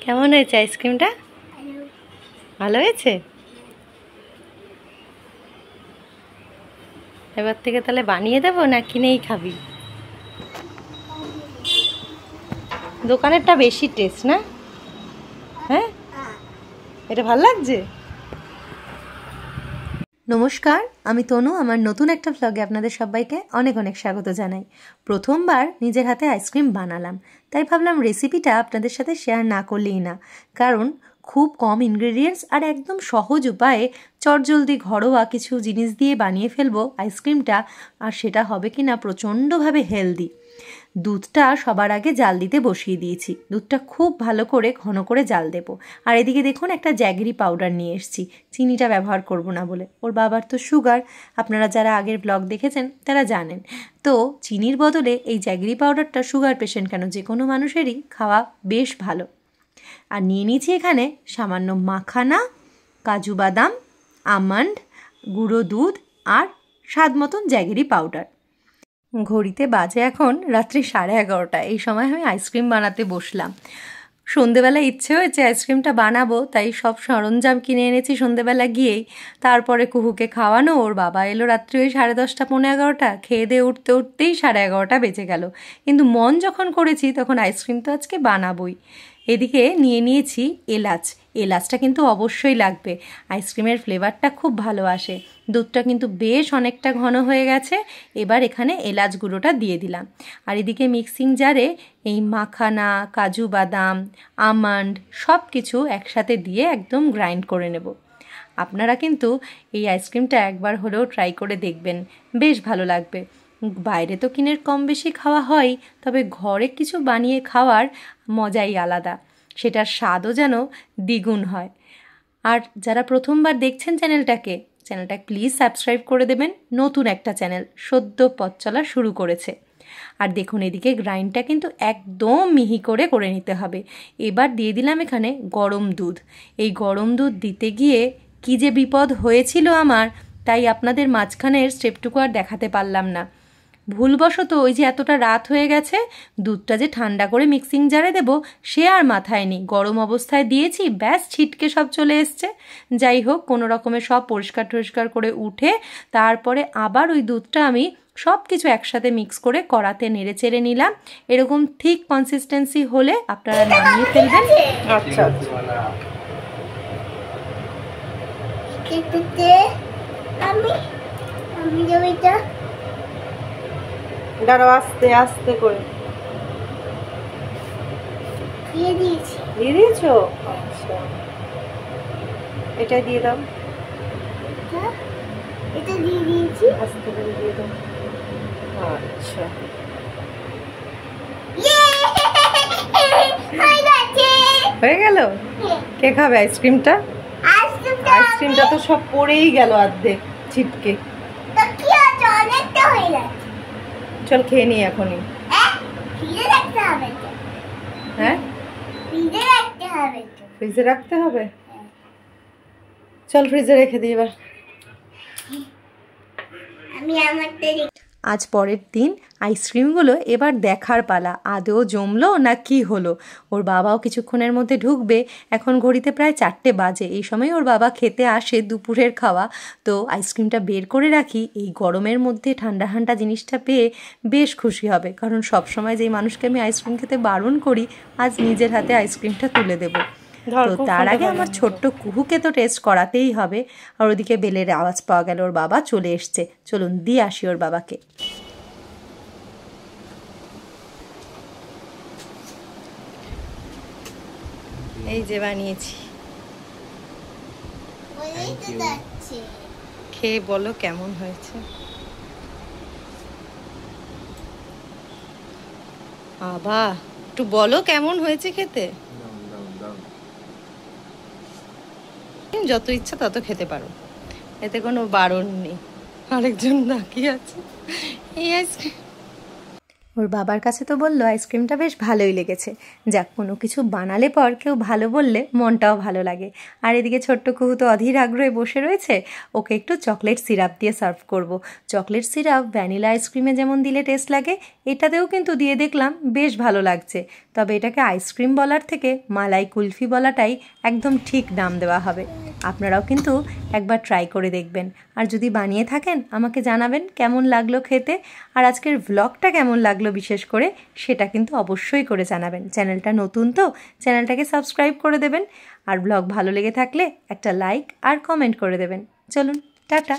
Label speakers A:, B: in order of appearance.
A: কেমন হয়েছে আইসক্রিমটা? ভালো হয়েছে। এবার থেকে তাহলে বানিয়ে দেবো না কিনেই খাবি? দোকানেরটা বেশি টেস্ট না? হ্যাঁ, এটা ভালো লাগছে। নমস্কার, আমি তনু। আমার নতুন একটা ভ্লগে আপনাদের সবাইকে অনেক অনেক স্বাগত জানাই। প্রথমবার নিজের হাতে আইসক্রিম বানালাম, তাই ভাবলাম রেসিপিটা আপনাদের সাথে শেয়ার না করলেই না। কারণ খুব কম ইনগ্রেডিয়েন্টস আর একদম সহজ উপায়ে চটজলদি ঘরোয়া কিছু জিনিস দিয়ে বানিয়ে ফেলবো আইসক্রিমটা, আর সেটা হবে কি না প্রচণ্ডভাবে হেলদি। দুধটা সবার আগে জাল দিতে বসিয়ে দিয়েছি। দুধটা খুব ভালো করে ঘন করে জাল দেবো। আর এদিকে দেখুন একটা জ্যাগরি পাউডার নিয়ে এসেছি, চিনিটা ব্যবহার করব না বলে। ওর বাবার তো সুগার, আপনারা যারা আগের ব্লগ দেখেছেন তারা জানেন। তো চিনির বদলে এই জ্যাগরি পাউডারটা সুগার পেশেন্ট কেন, যে কোনো মানুষেরই খাওয়া বেশ ভালো। আর নিয়ে নিয়েছি এখানে সামান্য মাখানা, কাজু বাদাম, আমন্ড, গুঁড়ো দুধ আর স্বাদ মতন জ্যাগরি পাউডার। ঘড়িতে বাজে এখন রাত্রি 11:30। এই সময় আমি আইসক্রিম বানাতে বসলাম। সন্ধেবেলা ইচ্ছে হয়েছে আইসক্রিমটা বানাবো, তাই সব সরঞ্জাম কিনে এনেছি সন্ধেবেলা গিয়েই। তারপরে কুহুকে খাওয়ানো, ওর বাবা এলো রাত্রি ওই 10:30 পৌনে 11টা। খেয়ে দিয়ে উঠতে উঠতেই 11:30 বেজে গেল। কিন্তু মন যখন করেছি তখন আইসক্রিম তো আজকে বানাবোই। এদিকে নিয়ে নিয়েছি এলাচ। এলাচটা কিন্তু অবশ্যই লাগবে, আইসক্রিমের ফ্লেভারটা খুব ভালো আসে। দুধটা কিন্তু বেশ অনেকটা ঘন হয়ে গেছে। এবার এখানে এলাচ গুঁড়োটা দিয়ে দিলাম। আর এদিকে মিক্সিং জারে এই মাখানা, কাজু বাদাম, আমন্ড সব কিছু একসাথে দিয়ে একদম গ্রাইন্ড করে নেব। আপনারা কিন্তু এই আইসক্রিমটা একবার হলেও ট্রাই করে দেখবেন, বেশ ভালো লাগবে। বাইরে তো কিনে কম বেশি খাওয়া হয়, তবে ঘরে কিছু বানিয়ে খাওয়ার মজাই আলাদা, সেটার স্বাদও যেন দ্বিগুণ হয়। আর যারা প্রথমবার দেখছেন চ্যানেলটা প্লিজ সাবস্ক্রাইব করে দেবেন। নতুন একটা চ্যানেল সদ্য পথ চলা শুরু করেছে। আর দেখুন এদিকে গ্রাইন্ডটা কিন্তু একদম মিহি করে করে নিতে হবে। এবার দিয়ে দিলাম এখানে গরম দুধ। এই গরম দুধ দিতে গিয়ে কী যে বিপদ হয়েছিল আমার, তাই আপনাদের মাঝখানের স্টেপটুকু আর দেখাতে পারলাম না। ভুলবশত ওই যে এতটা রাত হয়ে গেছে, দুধটা যে ঠান্ডা করে মিক্সিং জারে দেব সে আর মাথায় নেই। গরম অবস্থায় দিয়েছি, ব্যাস ছিটকে সব চলে এসছে। যাই হোক, কোনো রকমের সব পরিষ্কার করে উঠে তারপরে আবার ওই দুধটা আমি সব কিছু একসাথে মিক্স করে কড়াতে নেড়ে চেড়ে নিলাম। এরকম ঠিক কনসিস্টেন্সি হলে আপনারা নামিয়ে ফেলবেন। আচ্ছা দাঁড়াও, আস্তে আস্তে করে দিয়ে দিয়েছো। আচ্ছা, এটা দিয়ে দাও। এটা দিয়ে দিয়েছি, আস্তে করে দিয়ে দাও। আচ্ছা, হয়ে গেল। কে খাবে আইসক্রিমটা? আইসক্রিমটা তো সব পড়েই গেল অর্ধেক ছিটকে। চল খেয়ে নি এখনই। হ্যাঁ, ফ্রিজে রাখতে হবে। চল ফ্রিজে রেখে দিই এবার। আজ পরের দিন আইসক্রিমগুলো এবার দেখার পালা, আদৌ জমলো না কি হলো। ওর বাবাও কিছুক্ষণের মধ্যে ঢুকবে। এখন ঘড়িতে প্রায় 4টে বাজে। এই সময় ওর বাবা খেতে আসে দুপুরের খাওয়া। তো আইসক্রিমটা বের করে রাখি, এই গরমের মধ্যে ঠান্ডা ঠান্ডা জিনিসটা পেয়ে বেশ খুশি হবে। কারণ সবসময় যেই মানুষকে আমি আইসক্রিম খেতে বারণ করি, আজ নিজের হাতে আইসক্রিমটা তুলে দেবো। তো তার আগে আমার ছোট্ট কুহুকে তো টেস্ট করাতেই হবে। আর ওদিকে বেলের আওয়াজ পাওয়া গেল, ওর বাবা চলে এসছে। চলুন দিয়ে আসি ওর বাবাকে। এই যে বানিয়েছি, খেয়ে বলো কেমন হয়েছে। বাবা একটু বলো কেমন হয়েছে খেতে। যত ইচ্ছা তত খেতে পারো, এতে কোনো বারণ নেই। আরেকজন তাকিয়ে আছে এই আইসক্রিম। ওর বাবার কাছে তো বললো আইসক্রিমটা বেশ ভালোই লেগেছে। যাক, কোনো কিছু বানালে পর কেউ ভালো বললে মনটাও ভালো লাগে। আর এদিকে ছোট্ট কুহু তো অধীর আগ্রহে বসে রয়েছে। ওকে একটু চকলেট সিরাপ দিয়ে সার্ভ করব। চকলেট সিরাপ ভ্যানিলা আইসক্রিমে যেমন দিলে টেস্ট লাগে, এটাতেও কিন্তু দিয়ে দেখলাম বেশ ভালো লাগছে। তবে এটাকে আইসক্রিম বলার থেকে মালাই কুলফি বলাটাই একদম ঠিক নাম দেওয়া হবে। আপনারাও কিন্তু একবার ট্রাই করে দেখবেন, আর যদি বানিয়ে থাকেন আমাকে জানাবেন কেমন লাগলো খেতে, আর আজকের ভ্লগটা কেমন লাগলো বিশেষ করে সেটা কিন্তু অবশ্যই করে জানাবেন। চ্যানেলটা নতুন তো চ্যানেলটাকে সাবস্ক্রাইব করে দেবেন, আর ব্লগ ভালো লেগে থাকলে একটা লাইক আর কমেন্ট করে দেবেন। চলুন, টাটা।